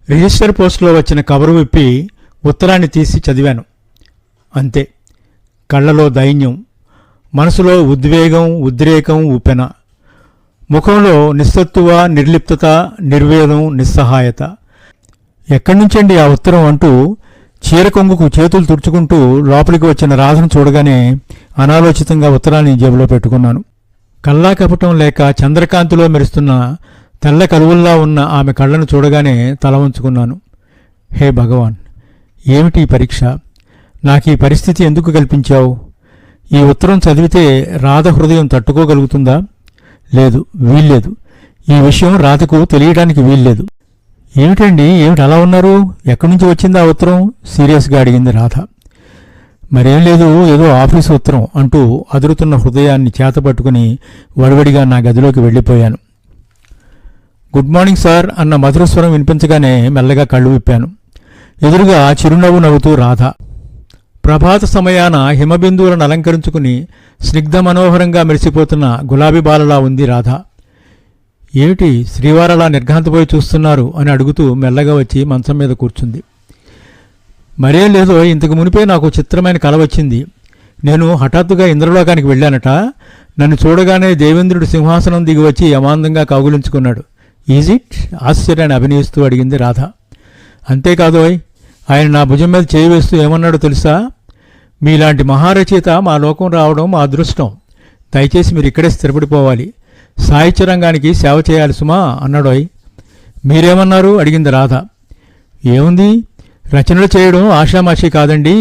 Register పోస్టులో వచ్చిన cover విప్పి ఉత్తరాన్ని తీసి చదివాను. అంతే. కళ్ళలో దైన్యం, మనసులో ఉద్వేగం, ఉద్రేకం, ఉప్పెన, ముఖంలో నిస్సత్తువ, నిర్లిప్తత, నిర్వేదం, నిస్సహాయత. ఎక్కడి నుంచండి ఆ ఉత్తరం అంటూ చీర కొంగుకు చేతులు తుడుచుకుంటూ లోపలికి వచ్చిన రాధను చూడగానే అనాలోచితంగా ఉత్తరాన్ని జేబులో పెట్టుకున్నాను. కల్లా కపటం లేక చంద్రకాంతిలో మెరుస్తున్న తెల్ల కలువుల్లా ఉన్న ఆమె కళ్ళను చూడగానే తల వంచుకున్నాను. హే భగవాన్, ఏమిటి పరీక్ష? నాకు ఈ పరిస్థితి ఎందుకు కల్పించావు? ఈ ఉత్తరం చదివితే రాధ హృదయం తట్టుకోగలుగుతుందా? లేదు, వీల్లేదు. ఈ విషయం రాధకు తెలియడానికి వీల్లేదు. ఏమిటండి, ఏమిటి అలా ఉన్నారు? ఎక్కడి నుంచి వచ్చింది ఆ ఉత్తరం? సీరియస్గా అడిగింది రాధ. మరేం లేదు, ఏదో ఆఫీసు ఉత్తరం అంటూ అదురుతున్న హృదయాన్ని చేతపట్టుకుని వడివడిగా నా గదిలోకి వెళ్ళిపోయాను. గుడ్ మార్నింగ్ సార్ అన్న మధురస్వరం వినిపించగానే మెల్లగా కళ్ళు విప్పాను. ఎదురుగా చిరునవ్వు నవ్వుతూ రాధ. ప్రభాత సమయాన హిమబిందువులను అలంకరించుకుని స్నిగ్ధ మనోహరంగా మెరిసిపోతున్న గులాబీ బాలలా ఉంది రాధ. ఏమిటి శ్రీవారలా నిర్ఘాంతపోయి చూస్తున్నారు అని అడుగుతూ మెల్లగా వచ్చి మంచం మీద కూర్చుంది. మరేం లేదో, ఇంతకు మునిపే నాకు చిత్రమైన కల వచ్చింది. నేను హఠాత్తుగా ఇంద్రలోకానికి వెళ్ళానట. నన్ను చూడగానే దేవేంద్రుడు సింహాసనం దిగి వచ్చి అమాంతంగా కౌగులించుకున్నాడు. Is it? ఆశ్చర్యాన్ని అభినయిస్తూ అడిగింది రాధ. అంతేకాదోయ్, ఆయన నా భుజం మీద చేయి వేస్తూ ఏమన్నాడో తెలుసా? మీలాంటి మహారచయిత మా లోకం రావడం మా అదృష్టం. దయచేసి మీరు ఇక్కడే స్థిరపడిపోవాలి. సాహిత్య రంగానికి సేవ చేయాలి సుమా అన్నాడోయ్. మీరేమన్నారు అడిగింది రాధ. ఏముంది, రచనలు చేయడం ఆషామాషి కాదండి.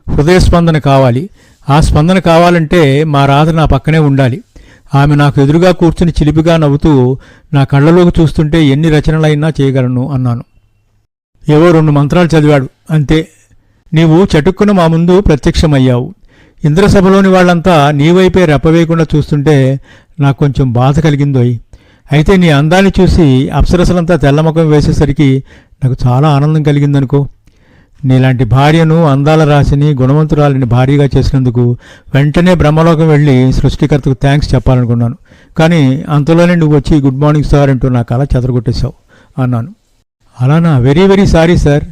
హృదయ స్పందన కావాలి. ఆ స్పందన కావాలంటే మా రాధ నా పక్కనే ఉండాలి. ఆమె నాకు ఎదురుగా కూర్చుని చిలిపిగా నవ్వుతూ నా కళ్ళలోకి చూస్తుంటే ఎన్ని రచనలైనా చేయగలను అన్నాను. ఏవో 2 మంత్రాలు చదివాడు, అంతే. నీవు చటుక్కున మా ముందు ప్రత్యక్షమయ్యావు. ఇంద్రసభలోని వాళ్లంతా నీవైపే రెప్పవేయకుండా చూస్తుంటే నాకు కొంచెం బాధ కలిగిందోయ్. అయితే నీ అందాన్ని చూసి అప్సరసలంతా తెల్లముఖం వేసేసరికి నాకు చాలా ఆనందం కలిగిందనుకో. నీలాంటి భార్యను, అందాల రాశిని, గుణవంతురాలిని భార్యగా చేసినందుకు వెంటనే బ్రహ్మలోకం వెళ్ళి సృష్టికర్తకు థ్యాంక్స్ చెప్పాలనుకున్నాను. కానీ అంతలోనే నువ్వు వచ్చి గుడ్ మార్నింగ్ సార్ అంటూ నా కళ చెదరగొట్టేశావు అన్నాను. అలానా? Very very sorry sir.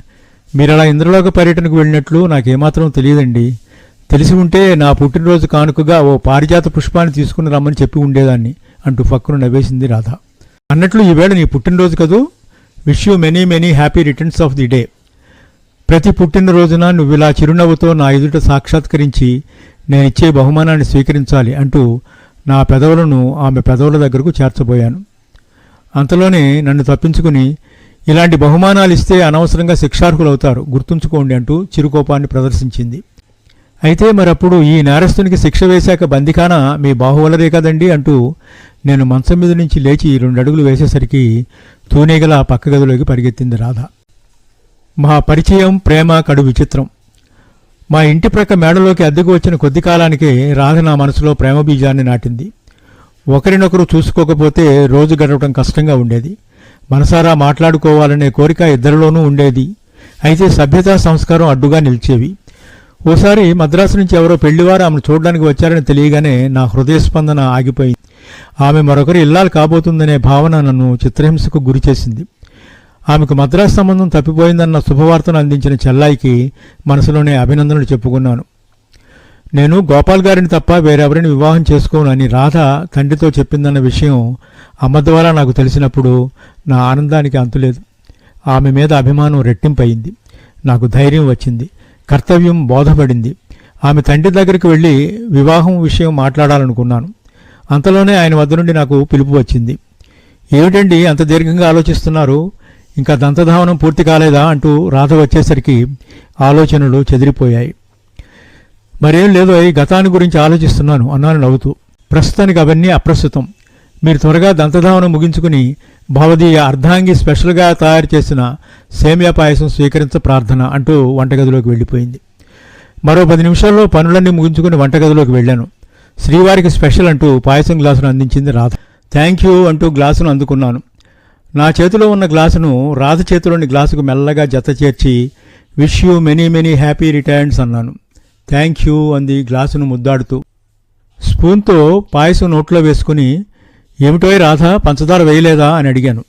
మీరు అలా ఇంద్రలోక పర్యటనకు వెళ్ళినట్లు నాకేమాత్రం తెలియదండి. తెలిసి ఉంటే నా పుట్టినరోజు కానుకగా ఓ పారిజాత పుష్పాన్ని తీసుకుని రమ్మని చెప్పి ఉండేదాన్ని అంటూ పక్కన నవ్వేసింది రాధ. అన్నట్లు ఈవేళ నీ పుట్టినరోజు కదూ. Wish you many many happy returns of the day. ప్రతి పుట్టినరోజున నువ్వు ఇలా చిరునవ్వుతో నా ఎదుట సాక్షాత్కరించి నేనిచ్చే బహుమానాన్ని స్వీకరించాలి అంటూ నా పెదవులను ఆమె పెదవుల దగ్గరకు చేర్చబోయాను. అంతలోనే నన్ను తప్పించుకుని, ఇలాంటి బహుమానాలు ఇస్తే అనవసరంగా శిక్షార్హులవుతారు, గుర్తుంచుకోండి అంటూ చిరుకోపాన్ని ప్రదర్శించింది. అయితే మరప్పుడు ఈ నేరస్తునికి శిక్ష వేశాక బందిఖానా మీ బాహువలరే కదండి అంటూ నేను మంచం మీద నుంచి లేచి 2 అడుగులు వేసేసరికి తూనీగల పక్క గదిలోకి పరిగెత్తింది రాధ. మా పరిచయం, ప్రేమ కడు విచిత్రం. మా ఇంటి ప్రక్క మేడలోకి అద్దెకు వచ్చిన కొద్ది కాలానికే రాధ నా మనసులో ప్రేమ బీజాన్ని నాటింది. ఒకరినొకరు చూసుకోకపోతే రోజు గడవటం కష్టంగా ఉండేది. మనసారా మాట్లాడుకోవాలనే కోరిక ఇద్దరిలోనూ ఉండేది. అయితే సభ్యతా సంస్కారం అడ్డుగా నిలిచేవి. ఓసారి మద్రాసు నుంచి ఎవరో పెళ్లివారు ఆమెను చూడడానికి వచ్చారని తెలియగానే నా హృదయ స్పందన ఆగిపోయింది. ఆమె మరొకరు ఇల్లాలు కాబోతుందనే భావన నన్ను చిత్రహింసకు గురిచేసింది. ఆమెకు మద్రాసు సంబంధం తప్పిపోయిందన్న శుభవార్తను అందించిన చెల్లాయికి మనసులోనే అభినందనలు చెప్పుకున్నాను. నేను గోపాల్ గారిని తప్ప వేరెవరిని వివాహం చేసుకోనని రాధ తండ్రితో చెప్పిందన్న విషయం అమ్మ ద్వారా నాకు తెలిసినప్పుడు నా ఆనందానికి అంతులేదు. ఆమె మీద అభిమానం రెట్టింపయింది. నాకు ధైర్యం వచ్చింది. కర్తవ్యం బోధపడింది. ఆమె తండ్రి దగ్గరికి వెళ్ళి వివాహం విషయం మాట్లాడాలనుకున్నాను. అంతలోనే ఆయన వద్ద నుండి నాకు పిలుపు వచ్చింది. ఏమిటండి అంత దీర్ఘంగా ఆలోచిస్తున్నారు? ఇంకా దంతధావనం పూర్తి కాలేదా అంటూ రాధ వచ్చేసరికి ఆలోచనలు చెదిరిపోయాయి. మరేం లేదో ఈ గతాన్ని గురించి ఆలోచిస్తున్నాను అన్నాను నవ్వుతూ. ప్రస్తుతానికి అవన్నీ అప్రస్తుతం. మీరు త్వరగా దంతధావనం ముగించుకుని భవదీయ అర్ధాంగి స్పెషల్గా తయారు చేసిన సేమియా పాయసం స్వీకరించ ప్రార్థన అంటూ వంటగదిలోకి వెళ్ళిపోయింది. మరో 10 నిమిషాల్లో పనులన్నీ ముగించుకుని వంటగదిలోకి వెళ్ళాను. శ్రీవారికి స్పెషల్ అంటూ పాయసం గ్లాసును అందించింది రాధ. థ్యాంక్ యూ అంటూ గ్లాసును అందుకున్నాను. నా చేతిలో ఉన్న గ్లాసును రాధ చేతిలోని గ్లాసుకు మెల్లగా జత చేర్చి wish you many many happy returns అన్నాను. థ్యాంక్ యూ అంది గ్లాసును ముద్దాడుతూ. స్పూన్తో పాయసం నోట్లో వేసుకుని, ఏమిటోయ్ రాధ, పంచదార వేయలేదా అని అడిగాను.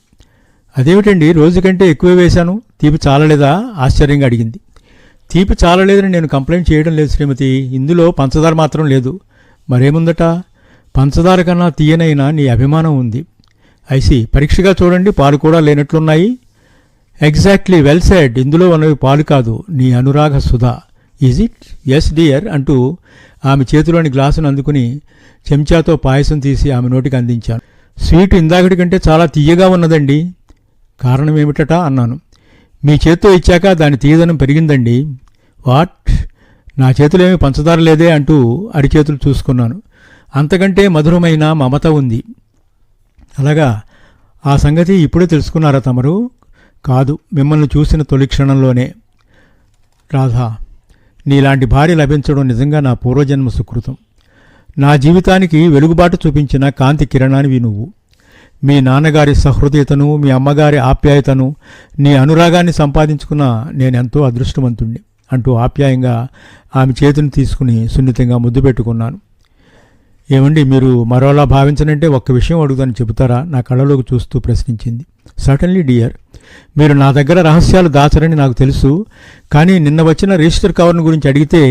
అదేమిటండి, రోజు కంటే ఎక్కువే వేశాను, తీపి చాలలేదా? ఆశ్చర్యంగా అడిగింది. తీపి చాలలేదని నేను కంప్లైంట్ చేయడం లేదు శ్రీమతి, ఇందులో పంచదార మాత్రం లేదు. మరేముందట? పంచదార కన్నా తీయనైనా నీ అభిమానం ఉంది. ఐసి, పరీక్షగా చూడండి, పాలు కూడా లేనట్లున్నాయి. Exactly, well said. ఇందులో ఉన్నవి పాలు కాదు, నీ అనురాగ సుధా. Is it? ఎస్ డియర్ అంటూ ఆమె చేతిలోని గ్లాసును అందుకుని చెంచాతో పాయసం తీసి ఆమె నోటికి అందించాను. స్వీట్ ఇందాకటి కంటే చాలా తీయగా ఉన్నదండి. కారణం ఏమిటట అన్నాను. మీ చేత్తో ఇచ్చాక దాని తీయదనం పెరిగిందండి. వాట్? నా చేతులేమీ పంచదార లేదే అంటూ అరిచేతులు చూసుకున్నాను. అంతకంటే మధురమైన మమత ఉంది. అలాగా? ఆ సంగతి ఇప్పుడే తెలుసుకున్నారా తమరు? కాదు, మిమ్మల్ని చూసిన తొలి క్షణంలోనే. రాధా, నీలాంటి భార్య లభించడం నిజంగా నా పూర్వజన్మ సుకృతం. నా జీవితానికి వెలుగుబాటు చూపించిన కాంతి కిరణానివి నువ్వు. మీ నాన్నగారి సహృదయతను, మీ అమ్మగారి ఆప్యాయతను, నీ అనురాగాన్ని సంపాదించుకున్న నేనెంతో అదృష్టవంతుణ్ణి అంటూ ఆప్యాయంగా ఆమె చేతిని తీసుకుని సున్నితంగా ముద్దు పెట్టుకున్నాను. ఏమండి, మీరు మరోలా భావించనంటే ఒక్క విషయం అడుగుదని చెబుతారా? నా కళ్ళలోకి చూస్తూ ప్రశ్నించింది. Certainly dear. మీరు నా దగ్గర రహస్యాలు దాచరని నాకు తెలుసు. కానీ నిన్న వచ్చిన రిజిస్టర్ కవర్ను గురించి అడిగితే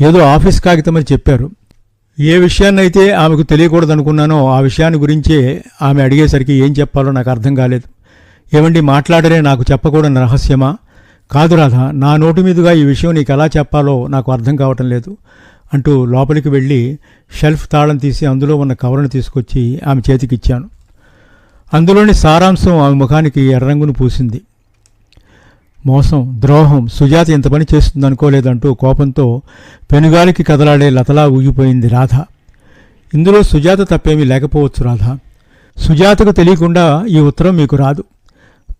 ఏదో ఆఫీస్ కాగితమని చెప్పారు. ఏ విషయాన్నైతే ఆమెకు తెలియకూడదనుకున్నానో ఆ విషయాన్ని గురించే ఆమె అడిగేసరికి ఏం చెప్పాలో నాకు అర్థం కాలేదు. ఏమండి, మాట్లాడరే నాకు చెప్పకూడని రహస్యమా? కాదు రాధా, నా నోటి మీదుగా ఈ విషయం నీకు ఎలా చెప్పాలో నాకు అర్థం కావటం లేదు అంటూ లోపలికి వెళ్ళి షెల్ఫ్ తాళం తీసి అందులో ఉన్న కవర్ను తీసుకొచ్చి ఆమె చేతికిచ్చాను. అందులోని సారాంశం ఆమె ముఖానికి ఎర్రంగును పూసింది. మోసం, ద్రోహం, సుజాత ఇంత పని చేస్తుందనుకోలేదంటూ కోపంతో పెనుగాలికి కదలాడే లతలా ఊగిపోయింది రాధ. ఇందులో సుజాత తప్పేమీ లేకపోవచ్చు రాధ. సుజాతకు తెలియకుండా ఈ ఉత్తరం మీకు రాదు.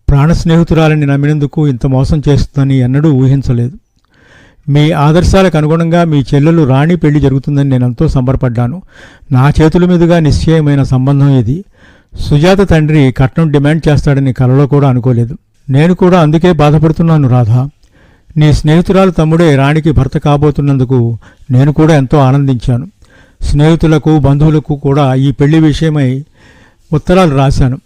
ప్రాణ స్నేహితురాలని నమ్మినందుకు ఇంత మోసం చేస్తుందని ఎన్నడూ ఊహించలేదు. మీ ఆదర్శాలకు అనుగుణంగా మీ చెల్లెలు రాణి పెళ్లి జరుగుతుందని నేనెంతో సంబరపడ్డాను. నా చేతుల మీదుగా నిశ్చయమైన సంబంధం ఇది. సుజాత తండ్రి కట్నం డిమాండ్ చేస్తాడని కలలో కూడా అనుకోలేదు. నేను కూడా అందుకే బాధపడుతున్నాను రాధా. నీ స్నేహితురాలు తమ్ముడే రాణికి భర్త కాబోతున్నందుకు నేను కూడా ఎంతో ఆనందించాను. స్నేహితులకు, బంధువులకు కూడా ఈ పెళ్లి విషయమై ఉత్తరాలు రాశాను.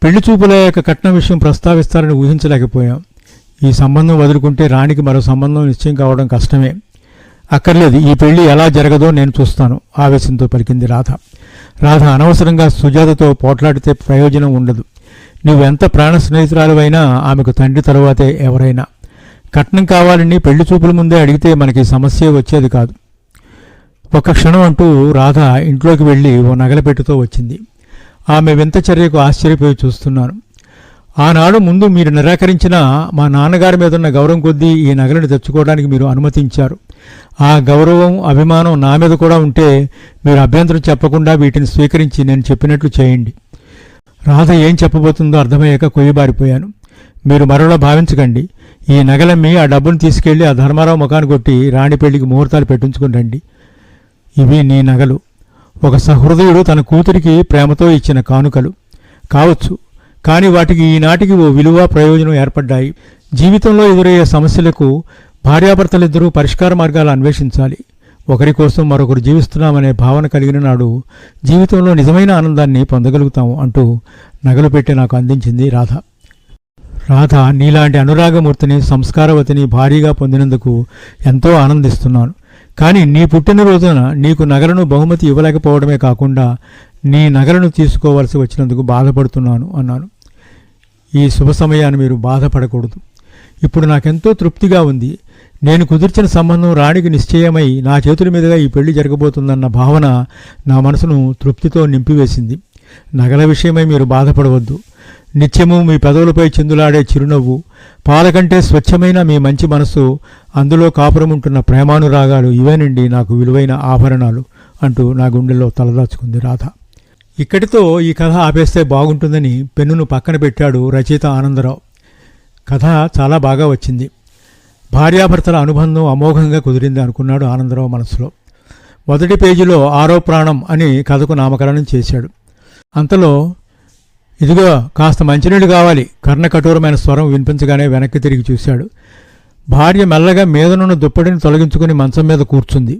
పెళ్లి చూపులయ్యాక కట్నం విషయం ప్రస్తావిస్తారని ఊహించలేకపోయాం. ఈ సంబంధం వదులుకుంటే రాణికి మరో సంబంధం నిశ్చయం కావడం కష్టమే. అక్కర్లేదు, ఈ పెళ్లి ఎలా జరగదో నేను చూస్తాను ఆవేశంతో పలికింది రాధ. రాధ, అనవసరంగా సుజాతతో పోట్లాడితే ప్రయోజనం ఉండదు. నువ్వెంత ప్రాణ స్నేహితురాలువైనా ఆమెకు తండ్రి తరువాతే ఎవరైనా. కట్నం కావాలని పెళ్లి చూపుల ముందే అడిగితే మనకి సమస్య వచ్చేది కాదు. ఒక క్షణం అంటూ రాధ ఇంట్లోకి వెళ్ళి ఓ నగలపెట్టుతో వచ్చింది. ఆమె వింత చర్యకు ఆశ్చర్యపోయి చూస్తున్నాను. ఆనాడు ముందు మీరు నిరాకరించిన మా నాన్నగారి మీదున్న గౌరవం కొద్దీ ఈ నగలను తెచ్చుకోవడానికి మీరు అనుమతించారు. ఆ గౌరవం, అభిమానం నా మీద కూడా ఉంటే మీరు అభ్యంతరం చెప్పకుండా వీటిని స్వీకరించి నేను చెప్పినట్లు చేయండి. రాధ ఏం చెప్పబోతుందో అర్థమయ్యాక కొయ్యబారిపోయాను. మీరు మరోలా భావించకండి. ఈ నగలమ్మి ఆ డబ్బును తీసుకెళ్లి ఆ ధర్మారావు ముఖాన్ని కొట్టి రాణి పెళ్లికి ముహూర్తాలు పెట్టించుకుని రండి. ఇవి నీ నగలు. ఒక సహృదయుడు తన కూతురికి ప్రేమతో ఇచ్చిన కానుకలు కావచ్చు. కానీ వాటికి ఈనాటికి ఓ విలువ, ప్రయోజనం ఏర్పడ్డాయి. జీవితంలో ఎదురయ్యే సమస్యలకు భార్యాభర్తలిద్దరూ పరిష్కార మార్గాలు అన్వేషించాలి. ఒకరి కోసం మరొకరు జీవిస్తున్నామనే భావన కలిగిన నాడు జీవితంలో నిజమైన ఆనందాన్ని పొందగలుగుతాము అంటూ నగలు పెట్టి నాకు అందించింది రాధ. రాధ, నీలాంటి అనురాగమూర్తిని, సంస్కారవతిని భారీగా పొందినందుకు ఎంతో ఆనందిస్తున్నాను. కానీ నీ పుట్టినరోజున నీకు నగలను బహుమతి ఇవ్వలేకపోవడమే కాకుండా నీ నగలను తీసుకోవాల్సి వచ్చినందుకు బాధపడుతున్నాను అన్నాను. ఈ శుభ సమయాన్ని మీరు బాధపడకూడదు. ఇప్పుడు నాకెంతో తృప్తిగా ఉంది. నేను కుదిర్చిన సంబంధం రాణికి నిశ్చయమై నా చేతుల మీదుగా ఈ పెళ్లి జరగబోతుందన్న భావన నా మనసును తృప్తితో నింపివేసింది. నగల విషయమై మీరు బాధపడవద్దు. నిత్యము మీ పెదవులపై చిందులాడే చిరునవ్వు, పాలకంటే స్వచ్ఛమైన మీ మంచి మనస్సు, అందులో కాపురముంటున్న ప్రేమానురాగాలు ఇవేనండి నాకు విలువైన ఆభరణాలు అంటూ నా గుండెల్లో తలదాచుకుంది రాధ. ఇక్కడితో ఈ కథ ఆపేస్తే బాగుంటుందని పెన్నును పక్కన పెట్టాడు రచయిత ఆనందరావు. కథ చాలా బాగా వచ్చింది. భార్యాభర్తల అనుబంధం అమోఘంగా కుదిరింది అనుకున్నాడు ఆనందరావు మనసులో. మొదటి పేజీలో ఆరో ప్రాణం అని కథకు నామకరణం చేశాడు. అంతలో ఇదిగో కాస్త మంచినీళ్ళు కావాలి, కర్ణకఠోరమైన స్వరం వినిపించగానే వెనక్కి తిరిగి చూశాడు. భార్య మెల్లగా మీదనున్న దుప్పటిని తొలగించుకుని మంచం మీద కూర్చుంది.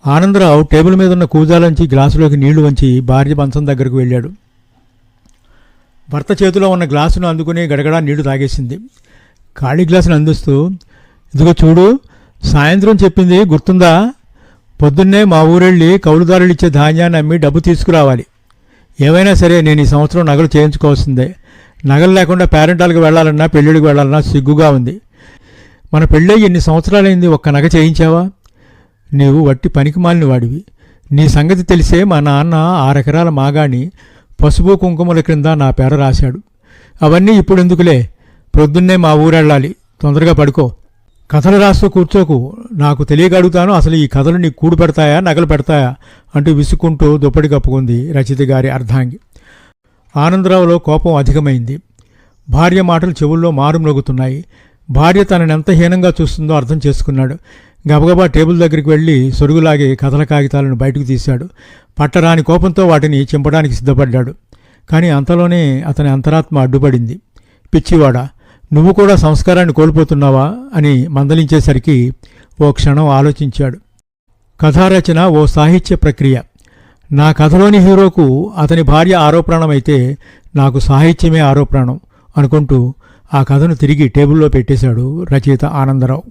ఆనందరావు టేబుల్ మీద ఉన్న కూజాలోంచి గ్లాసులోకి నీళ్లు వంచి భార్య మంచం దగ్గరకు వెళ్ళాడు. భర్త చేతిలో ఉన్న గ్లాసును అందుకుని గడగడా నీళ్లు తాగేసింది. ఖాళీ గ్లాసును అందిస్తూ, ఇదిగో చూడు, సాయంత్రం చెప్పింది గుర్తుందా? పొద్దున్నే మా ఊరెళ్ళి కౌలుదారులు ఇచ్చే ధాన్యాన్ని అమ్మి డబ్బు తీసుకురావాలి. ఏమైనా సరే నేను ఈ సంవత్సరం నగలు చేయించుకోవాల్సిందే. నగలు లేకుండా పేరెంటాలకు వెళ్ళాలన్నా పెళ్ళిళ్ళకి వెళ్ళాలన్నా సిగ్గుగా ఉంది. మన పెళ్ళయి ఎన్ని సంవత్సరాలైంది, ఒక్క నగ చేయించావా? నీవు వట్టి పనికిమాలిన వాడివి. నీ సంగతి తెలిసే మా నాన్న 6 ఎకరాల మాగాణి పసుపు కుంకుమల క్రింద నా పేర రాశాడు. అవన్నీ ఇప్పుడు ఎందుకులే, ప్రొద్దున్నే మా ఊరెళ్ళాలి, తొందరగా పడుకో. కథలు రాస్తూ కూర్చోకు, నాకు తెలియక అడుగుతాను, అసలు ఈ కథలు నీకు కూడు పెడతాయా నగలు పెడతాయా అంటూ విసుక్కుంటూ దుప్పటి కప్పుకుంది రచిత గారి అర్ధాంగి. ఆనందరావులో కోపం అధికమైంది. భార్య మాటలు చెవుల్లో మారుమ్రోగుతున్నాయి. భార్య తననెంత హీనంగా చూస్తుందో అర్థం చేసుకున్నాడు. గబగబా టేబుల్ దగ్గరికి వెళ్ళి సొరుగులాగి కథల కాగితాలను బయటకు తీశాడు. పట్టరాని కోపంతో వాటిని చింపడానికి సిద్ధపడ్డాడు. కానీ అంతలోనే అతని అంతరాత్మ అడ్డుపడింది. పిచ్చివాడా, నువ్వు కూడా సంస్కారాన్ని కోల్పోతున్నావా అని మందలించేసరికి ఓ క్షణం ఆలోచించాడు. కథారచన ఓ సాహిత్య ప్రక్రియ. నా కథలోని హీరోకు అతని భార్య ఆరోప్రాణమైతే నాకు సాహిత్యమే ఆరోప్రాణం అనుకుంటూ ఆ కథను తిరిగి టేబుల్లో పెట్టేశాడు రచయిత ఆనందరావు.